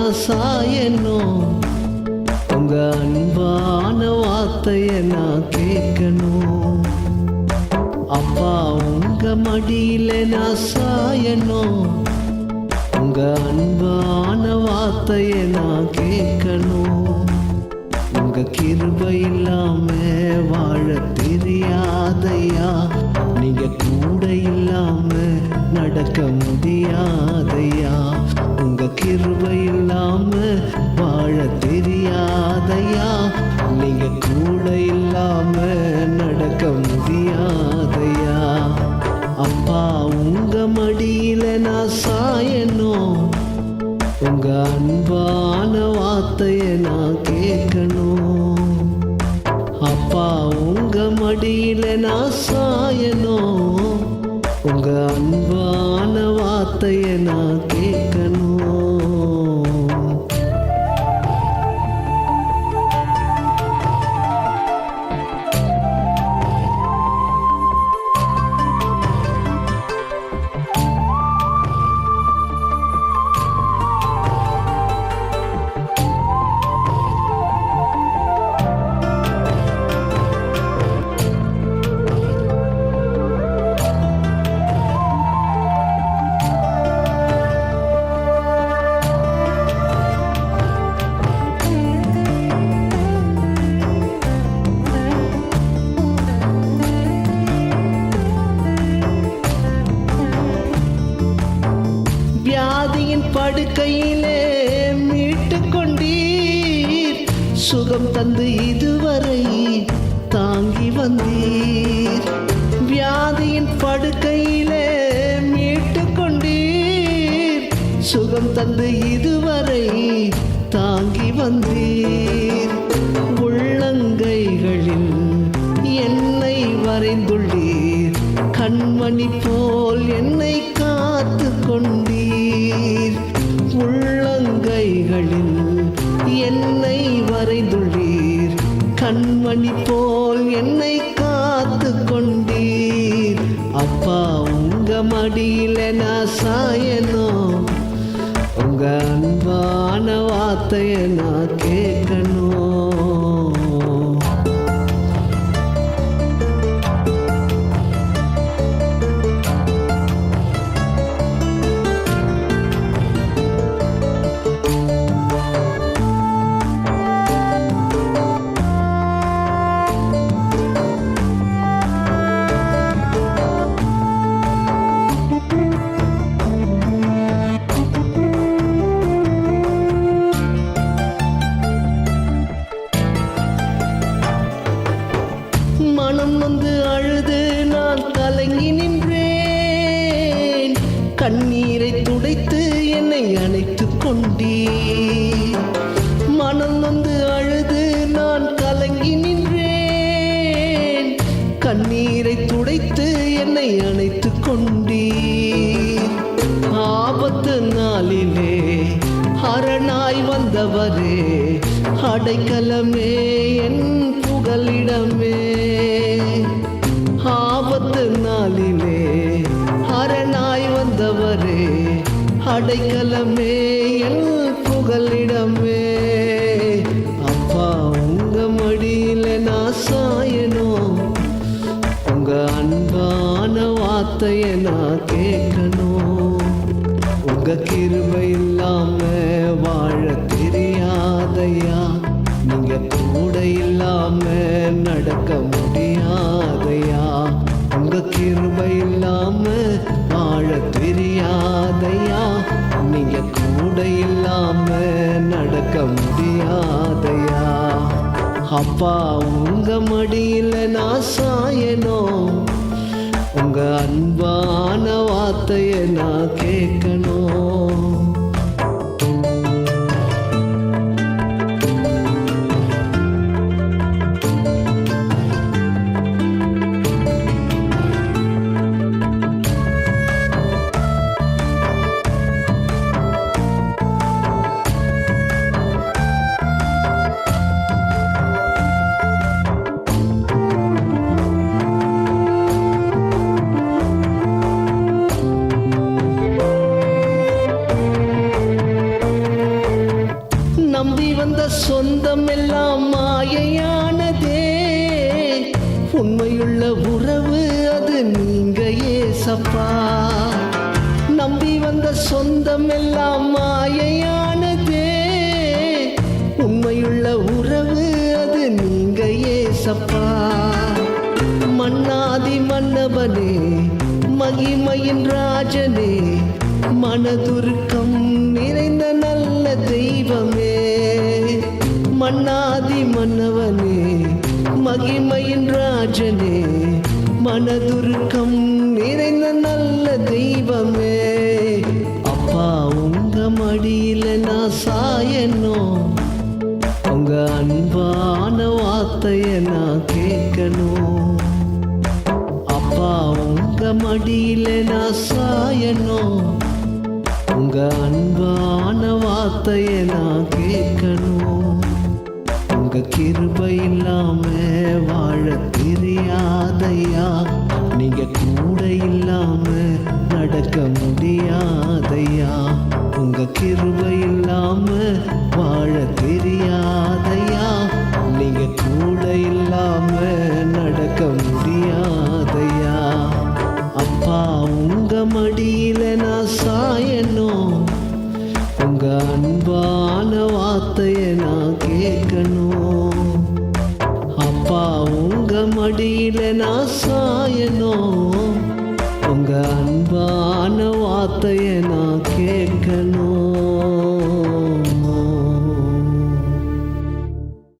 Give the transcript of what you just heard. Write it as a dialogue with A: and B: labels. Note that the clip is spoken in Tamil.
A: நான் சாயணும், உங்க அன்பான வார்த்தைய நான் கேட்கணும். அப்பா உங்க மடியில நான் சாயணும், உங்க அன்பான வார்த்தைய நான் கேட்கணும். உங்க கிருபை இல்லாம வாழ தெரியாதையா, நீங்க கூட இல்லாம நடக்க முடியாதையா. உங்க கிருபை இல்லாம வாழ தெரியாதையா, நீங்க கூட இல்லாம நடக்க முடியாதையா. அப்பா உங்க மடியில நான் சாயணும், உங்க அன்பான வார்த்தைய நான் கேட்கணும். அப்பா உங்க மடியில நான் சாயணும், உங்க அன்பான வார்த்தைய நான் கேட்கணும். வியாதியின் படுக்கையிலே மீட்டு கொண்டீர், சுகம் தந்து இதுவரை தாங்கி வந்தீர். வியாதியின் படுக்கையிலே மீட்டு கொண்டீர், சுகம் தந்து இதுவரை தாங்கி வந்தீர். உள்ளங்கைகளில் என்னை வரைந்துள்ளீர், கண்மணி போல் என்னை காத்து கொண்டீர். உள்ளங்கைகளில் என்னை வரைந்துள்ளீர், கண்மணி போல் என்னை காத்து கொண்டீர். அப்பா உங்க மடியில நான் சாயணும், உங்க அன்பான வார்த்தைய நான் கேட்கணும். மனம் வந்து அழுது நான் கலங்கி நின்றேன், கண்ணீரை துடைத்து என்னை அணைத்துக் கொண்டீர். மனம் வந்து அழுது நான் கலங்கி நின்றேன், கண்ணீரை துடைத்து என்னை அணைத்துக் கொண்டீர். ஆபத்து நாளிலே அரணாய் வந்தவரே, அடைக்கலமே என் புகலிடமே. ஆபத்து நாளிலே அரணாய் வந்தவரே, அடைக்கலமே என் புகலிடமே. அப்பா உங்க மடியில நான் சாயணும், உங்க அன்பான வார்த்தைய நான் கேட்கணும். உங்க கிருபை இல்லாம வாழ தெரியாதையா, நீங்க கூட இல்லாம நடக்க முடியாதையா. உங்க கிருபை இல்லாம வாழ தெரியாதையா, நீங்க கூட இல்லாம நடக்க முடியாதையா. அப்பா உங்க மடியில நான் சாயணும், உங்க அன்பான வார்த்தைய நான் கேட்கணும். நம்பி வந்த சொந்தம் எல்லாம் மாயையானதே. உண்மையுள்ள உறவு அது நீங்க ஏசப்பா. நம்பி வந்த சொந்தம் எல்லாம் மாயையானதே. உண்மையுள்ள உறவு அது நீங்க ஏசப்பா. மன்னாதி மன்னவனே, மகிமையின் ராஜனே, மனதுருக்கம் நிறைந்த நல்ல தெய்வமே. மன்னாதி மன்னவனே, மகிமையின் ராஜனே, மனதுருக்கம் நிறைந்த நல்ல தெய்வமே. அப்பா உங்க மடியில நான் சாயணும், உங்க அன்பான வார்த்தைய நான் கேட்கணும். அப்பா உங்க மடியில நான் சாயணும், உங்க அன்பான வார்த்தைய நான் கேட்கணும். உங்க கிருபை இல்லாம வாழ தெரியாதையா, நீங்க கூட இல்லாம நடக்க முடியாதையா. உங்க கிருபை இல்லாம வாழ தெரியாதையா, நீங்க கூட இல்லாம நடக்க முடியாதையா. அப்பா உங்க மடியில நான் சாயணும், உங்க அன்பான வார்த்தைய நான் கேட்கணும். அப்பா உங்க மடியில நான் சாயணும், உங்க அன்பான வார்த்தைய நான் கேட்கணும்.